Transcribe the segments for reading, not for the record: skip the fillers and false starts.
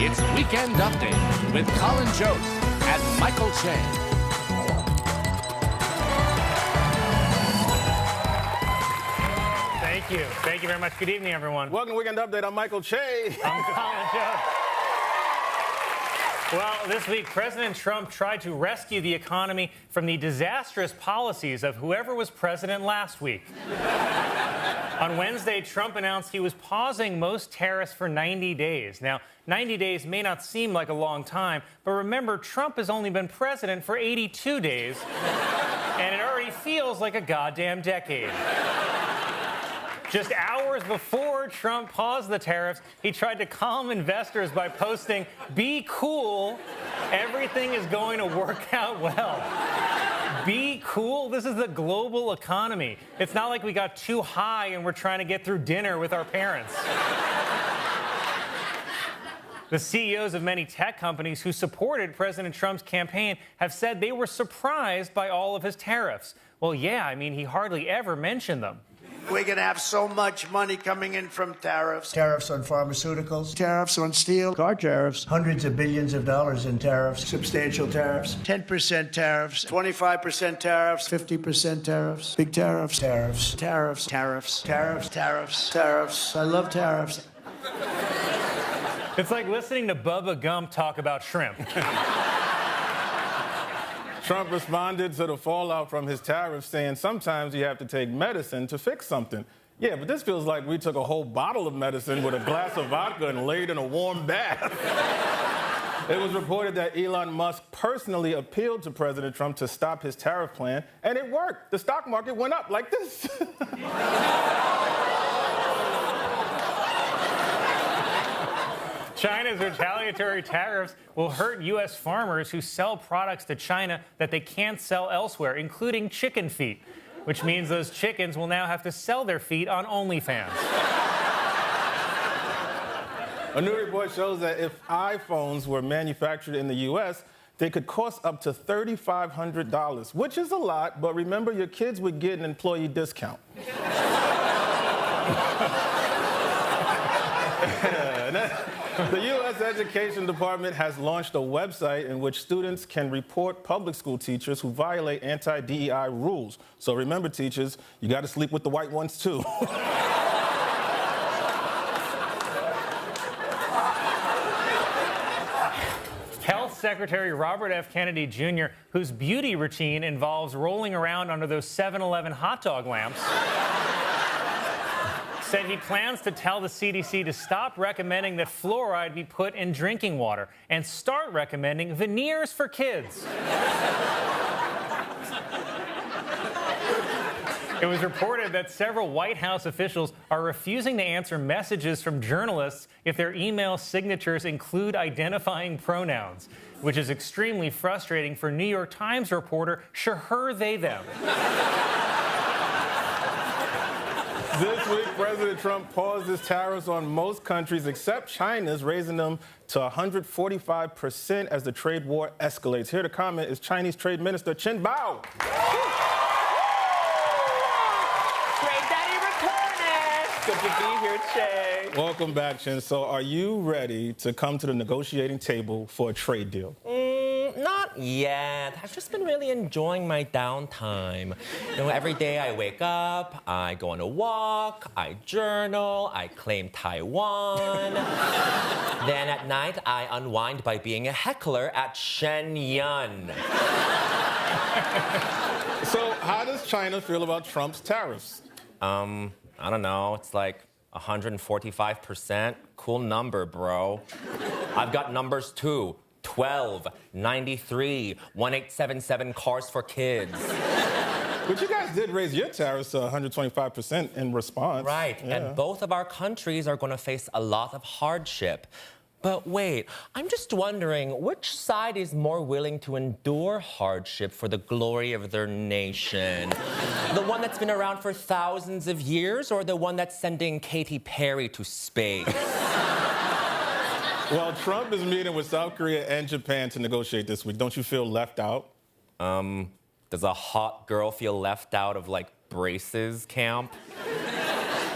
It's Weekend Update with Colin Jost and Michael Che. Thank you. Thank you very much. Good evening, everyone. Welcome to Weekend Update. I'm Michael Che. I'm Colin Jost. Well, this week, President Trump tried to rescue the economy from the disastrous policies of whoever was president last week. On Wednesday, Trump announced he was pausing most tariffs for 90 days. Now, 90 days may not seem like a long time, but remember, Trump has only been president for 82 days, and it already feels like a goddamn decade. Just hours before Trump paused the tariffs, he tried to calm investors by posting, "Be cool, everything is going to work out well." Be cool? This is the global economy. It's not like we got too high and we're trying to get through dinner with our parents. The CEOs of many tech companies who supported President Trump's campaign have said they were surprised by all of his tariffs. Well, yeah, I mean, he hardly ever mentioned them. We're going to have so much money coming in from tariffs. Tariffs on pharmaceuticals, tariffs on steel, car tariffs, hundreds of billions of dollars in tariffs, substantial tariffs, 10% tariffs, 25% tariffs, 50% tariffs, big tariffs, tariffs, tariffs, tariffs, tariffs, tariffs, tariffs. I love tariffs. It's like listening to Bubba Gump talk about shrimp. Trump responded to the fallout from his tariffs, saying sometimes you have to take medicine to fix something. Yeah, but this feels like we took a whole bottle of medicine with a glass of vodka and laid in a warm bath. It was reported that Elon Musk personally appealed to President Trump to stop his tariff plan, and it worked. The stock market went up like this. China's retaliatory tariffs will hurt U.S. farmers who sell products to China that they can't sell elsewhere, including chicken feet, which means those chickens will now have to sell their feet on OnlyFans. A new report shows that if iPhones were manufactured in the U.S., they could cost up to $3,500, which is a lot, but remember, your kids would get an employee discount. The U.S. Education Department has launched a website in which students can report public school teachers who violate anti-DEI rules. So remember, teachers, you got to sleep with the white ones, too. Health Secretary Robert F. Kennedy Jr., whose beauty routine involves rolling around under those 7-Eleven hot dog lamps, said he plans to tell the CDC to stop recommending that fluoride be put in drinking water and start recommending veneers for kids. It was reported that several White House officials are refusing to answer messages from journalists if their email signatures include identifying pronouns, which is extremely frustrating for New York Times reporter Shahir They Them. This week, President Trump paused his tariffs on most countries except China's, raising them to 145% as the trade war escalates. Here to comment is Chinese Trade Minister Chen Bao. Trade Daddy returning. Good to be here, Che. Welcome back, Chen. So are you ready to come to the negotiating table for a trade deal? Not yet. I've just been really enjoying my downtime. You know, every day I wake up, I go on a walk, I journal, I claim Taiwan. Then at night, I unwind by being a heckler at Shenyang. So how does China feel about Trump's tariffs? I don't know. It's like 145%. Cool number, bro. I've got numbers too. 12, 93, 1877 cars for kids. But you guys did raise your tariffs to 125% in response. Right, yeah. And both of our countries are going to face a lot of hardship. But wait, I'm just wondering, which side is more willing to endure hardship for the glory of their nation? The one that's been around for thousands of years, or the one that's sending Katy Perry to space? Well, Trump is meeting with South Korea and Japan to negotiate this week. Don't you feel left out? Does a hot girl feel left out of, like, braces camp?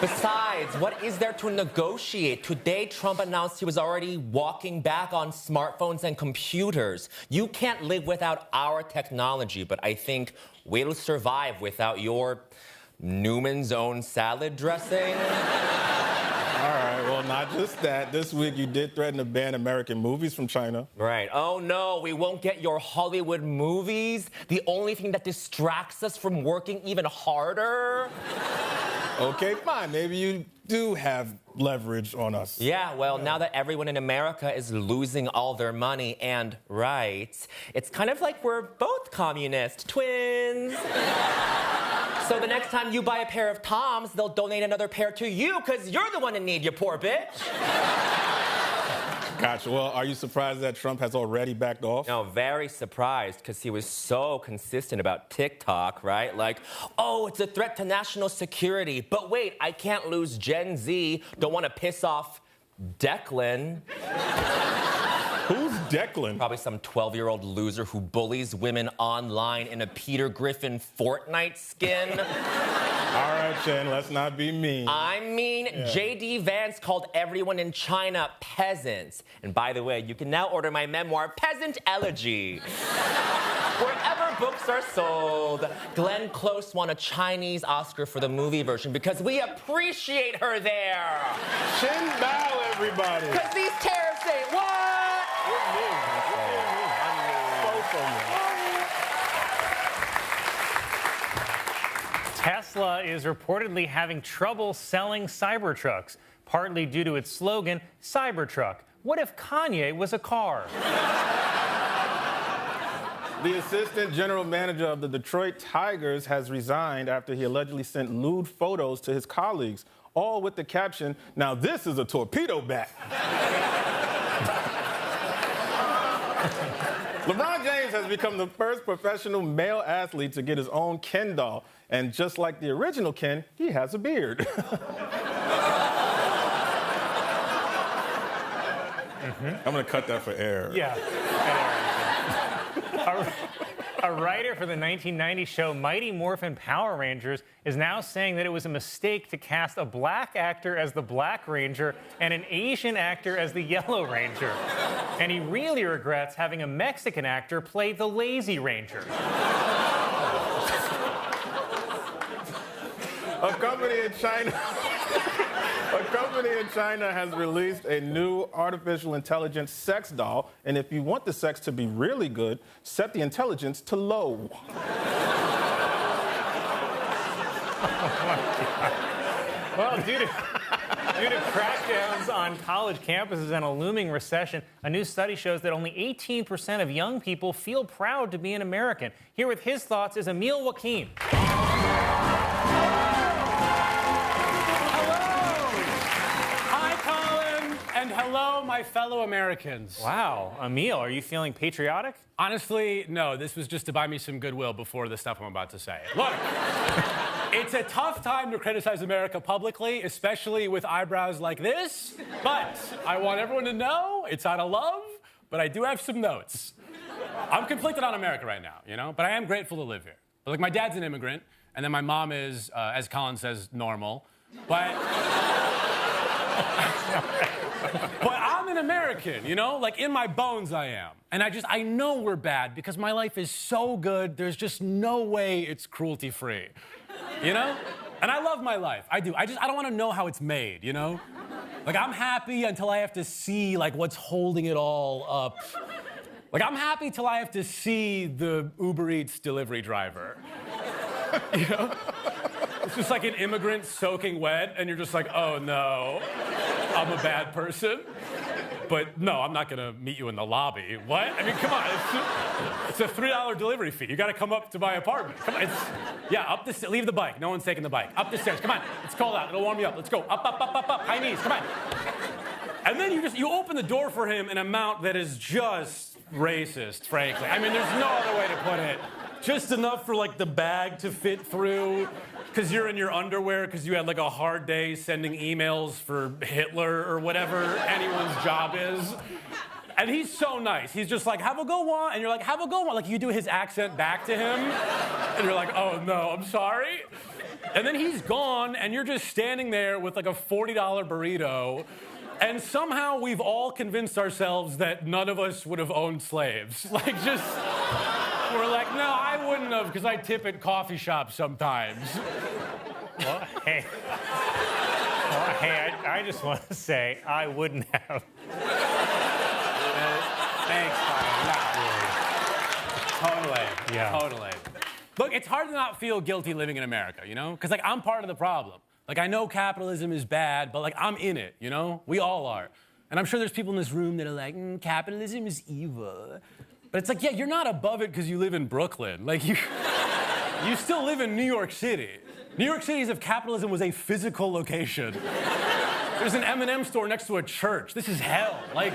Besides, what is there to negotiate? Today, Trump announced he was already walking back on smartphones and computers. You can't live without our technology, but I think we'll survive without your Newman's Own salad dressing. All right, well, not just that. This week you did threaten to ban American movies from China. Right. Oh, no, we won't get your Hollywood movies. The only thing that distracts us from working even harder. Okay, fine. Maybe you do have leverage on us. Yeah, well, now that everyone in America is losing all their money and rights, it's kind of like we're both communist twins. So the next time you buy a pair of Toms, they'll donate another pair to you because you're the one in need, you poor bitch. Gotcha. Well, are you surprised that Trump has already backed off? No, very surprised because he was so consistent about TikTok, right? Like, oh, it's a threat to national security. But wait, I can't lose Gen Z. Don't want to piss off Declan. Who's Declan? Probably some 12-year-old loser who bullies women online in a Peter Griffin Fortnite skin. All right, Chen, let's not be mean. I mean, J.D. Vance called everyone in China peasants. And by the way, you can now order my memoir, Peasant Elegy. Wherever books are sold. Glenn Close won a Chinese Oscar for the movie version because we appreciate her there. Chen Bao, everybody. Because these tariffs ain't what? Tesla is reportedly having trouble selling Cybertrucks, partly due to its slogan, Cybertruck. What if Kanye was a car? The assistant general manager of the Detroit Tigers has resigned after he allegedly sent lewd photos to his colleagues, all with the caption, "Now this is a torpedo bat." LeBron James has become the first professional male athlete to get his own Ken doll. And just like the original Ken, he has a beard. I'm going to cut that for air. Yeah. A writer for the 1990 show Mighty Morphin Power Rangers is now saying that it was a mistake to cast a black actor as the Black Ranger and an Asian actor as the Yellow Ranger. And he really regrets having a Mexican actor play the Lazy Ranger. A company in China has released a new artificial intelligence sex doll, and if you want the sex to be really good, set the intelligence to low. Well, due to crackdowns on college campuses and a looming recession, a new study shows that only 18% of young people feel proud to be an American. Here with his thoughts is Emil Joaquin. And hello, my fellow Americans. Wow. Emil, are you feeling patriotic? Honestly, no. This was just to buy me some goodwill before the stuff I'm about to say. Look, it's a tough time to criticize America publicly, especially with eyebrows like this. But I want everyone to know it's out of love, but I do have some notes. I'm conflicted on America right now, you know, but I am grateful to live here. Like, my dad's an immigrant, and then my mom is, as Colin says, normal. But I'm an American, you know? Like, in my bones I am. And I know we're bad because my life is so good, there's just no way it's cruelty-free. You know? And I love my life. I do. I don't want to know how it's made, you know? Like, I'm happy until I have to see, like, what's holding it all up. Like, I'm happy till I have to see the Uber Eats delivery driver. You know? It's just like an immigrant soaking wet, and you're just like, oh, no, I'm a bad person. But no, I'm not gonna meet you in the lobby. What? I mean, come on, it's a $3 delivery fee. You gotta come up to my apartment. Come on, up the stairs. Leave the bike. No one's taking the bike. Up the stairs. Come on, it's cold out. It'll warm you up. Let's go. Up. High knees. Come on. And then you open the door for him in an amount that is just racist, frankly. I mean, there's no other way to put it. Just enough for, like, the bag to fit through, because you're in your underwear, because you had, like, a hard day sending emails for Hitler or whatever anyone's job is. And he's so nice. He's just like, have a go on. And you're like, have a go on. Like, you do his accent back to him. And you're like, oh, no, I'm sorry. And then he's gone, and you're just standing there with like a $40 burrito. And somehow we've all convinced ourselves that none of us would have owned slaves. Like, just, we're like, no, I wouldn't have, because I tip at coffee shops sometimes. Well, hey, I just want to say I wouldn't have. Thanks, Brian. Not really. Totally. Yeah. Totally. Look, it's hard to not feel guilty living in America, you know? Because, like, I'm part of the problem. Like, I know capitalism is bad, but, like, I'm in it, you know? We all are. And I'm sure there's people in this room that are like, capitalism is evil. But it's like, yeah, you're not above it because you live in Brooklyn. Like, you still live in New York City. New York City, as if capitalism was a physical location. There's an M&M store next to a church. This is hell. Like,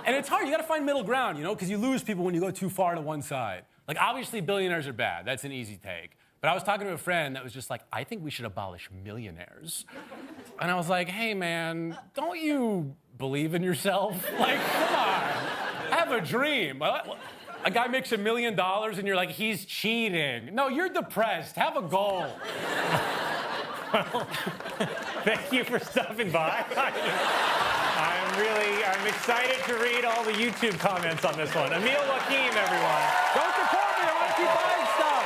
and it's hard. You got to find middle ground, you know, because you lose people when you go too far to one side. Like, obviously, billionaires are bad. That's an easy take. But I was talking to a friend that was just like, I think we should abolish millionaires. And I was like, hey, man, don't you believe in yourself? Like, come on. Have a dream. A guy makes $1 million and you're like, he's cheating. No, you're depressed. Have a goal. Well, thank you for stopping by. I'm excited to read all the YouTube comments on this one. Emil Wakim, everyone. Don't support me. I want to keep buying stuff.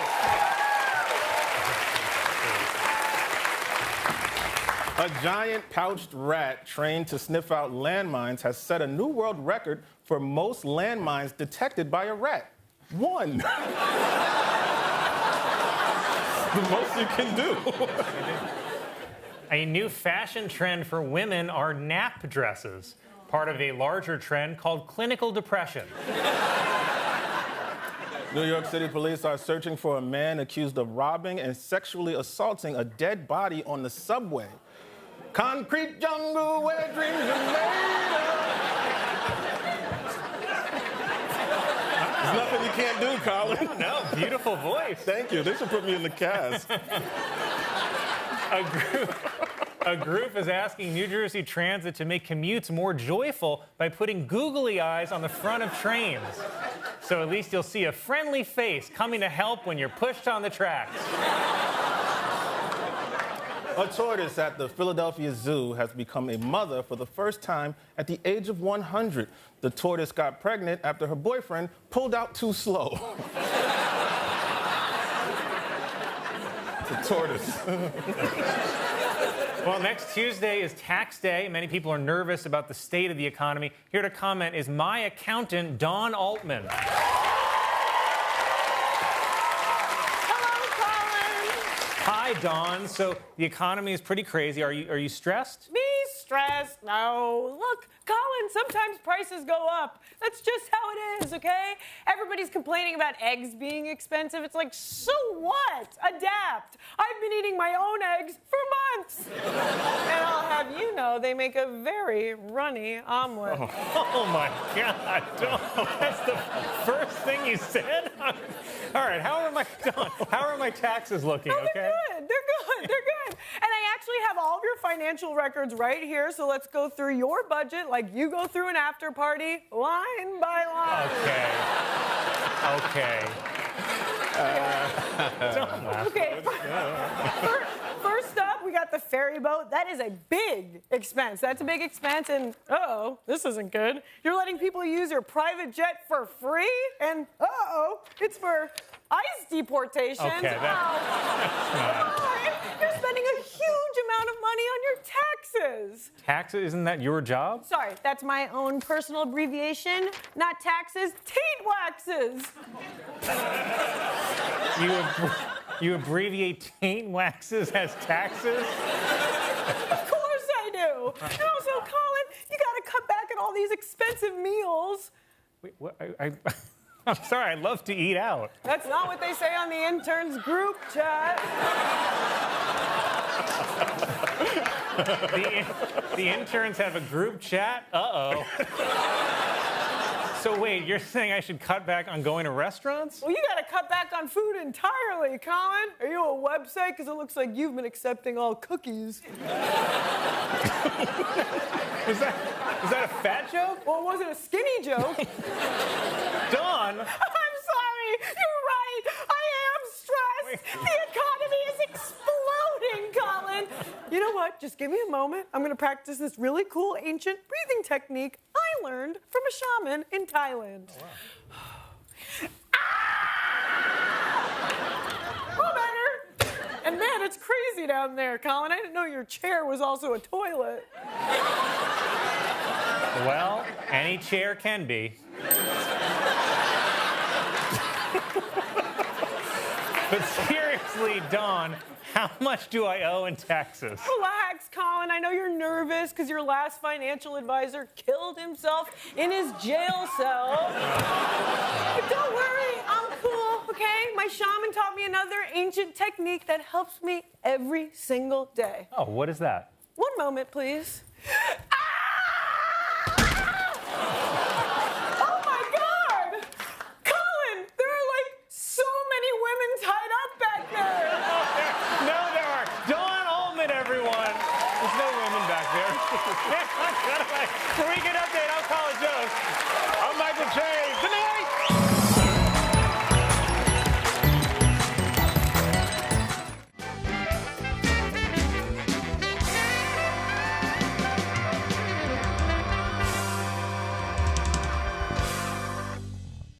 A giant pouched rat trained to sniff out landmines has set a new world record for most landmines detected by a rat. 1. The most you can do. A new fashion trend for women are nap dresses, part of a larger trend called clinical depression. New York City police are searching for a man accused of robbing and sexually assaulting a dead body on the subway. Concrete jungle where dreams are made of. There's nothing you can't do, Colin. No, beautiful voice. Thank you. They should put me in the cast. A group is asking New Jersey Transit to make commutes more joyful by putting googly eyes on the front of trains. So at least you'll see a friendly face coming to help when you're pushed on the tracks. A tortoise at the Philadelphia Zoo has become a mother for the first time at the age of 100. The tortoise got pregnant after her boyfriend pulled out too slow. It's a tortoise. Well, next Tuesday is tax day. Many people are nervous about the state of the economy. Here to comment is my accountant, Dawn Altman. Hi, Dawn. So the economy is pretty crazy. Are you stressed? Me stressed? No. Look, Colin, sometimes prices go up. That's just how it is, okay? Everybody's complaining about eggs being expensive. It's like, so what? Adapt. I've been eating my own eggs for months. And I'll have you know, they make a very runny omelet. Oh my God, Dawn. That's the first thing you said? All right, how are my taxes looking, okay? They're good. They're good. And I actually have all of your financial records right here, so let's go through your budget like you go through an after party, line by line. Okay. Don't laugh. Okay. First up, we got the ferry boat. That is a big expense. That's a big expense, and uh-oh, this isn't good. You're letting people use your private jet for free, and uh-oh, it's for ICE deportations. Okay, You're spending a huge amount of money on your taxes. Taxes? Isn't that your job? Sorry, that's my own personal abbreviation. Not taxes, taint waxes. You abbreviate taint waxes as taxes? Of course I do. And also, Colin, you gotta cut back on all these expensive meals. Wait, what? I'm sorry, I love to eat out. That's not what they say on the interns group chat. The interns have a group chat? Uh-oh. So wait, you're saying I should cut back on going to restaurants? Well, you gotta cut back on food entirely, Colin. Are you a website? Because it looks like you've been accepting all cookies. Was that a fat joke? Well, it wasn't a skinny joke. Dawn! I'm sorry. You're right. I am stressed. The economy is You know what? Just give me a moment. I'm going to practice this really cool ancient breathing technique I learned from a shaman in Thailand. Oh, wow. Oh, better. And man, it's crazy down there, Colin. I didn't know your chair was also a toilet. Well, any chair can be. But seriously, Dawn, how much do I owe in taxes? Relax, Colin. I know you're nervous because your last financial advisor killed himself in his jail cell. But don't worry, I'm cool, okay? My shaman taught me another ancient technique that helps me every single day. Oh, what is that? One moment, please. Oh my God! Colin, there are like so many women tied up back there. No, there are. Dawn Altman, everyone. There's no women back there. Freaking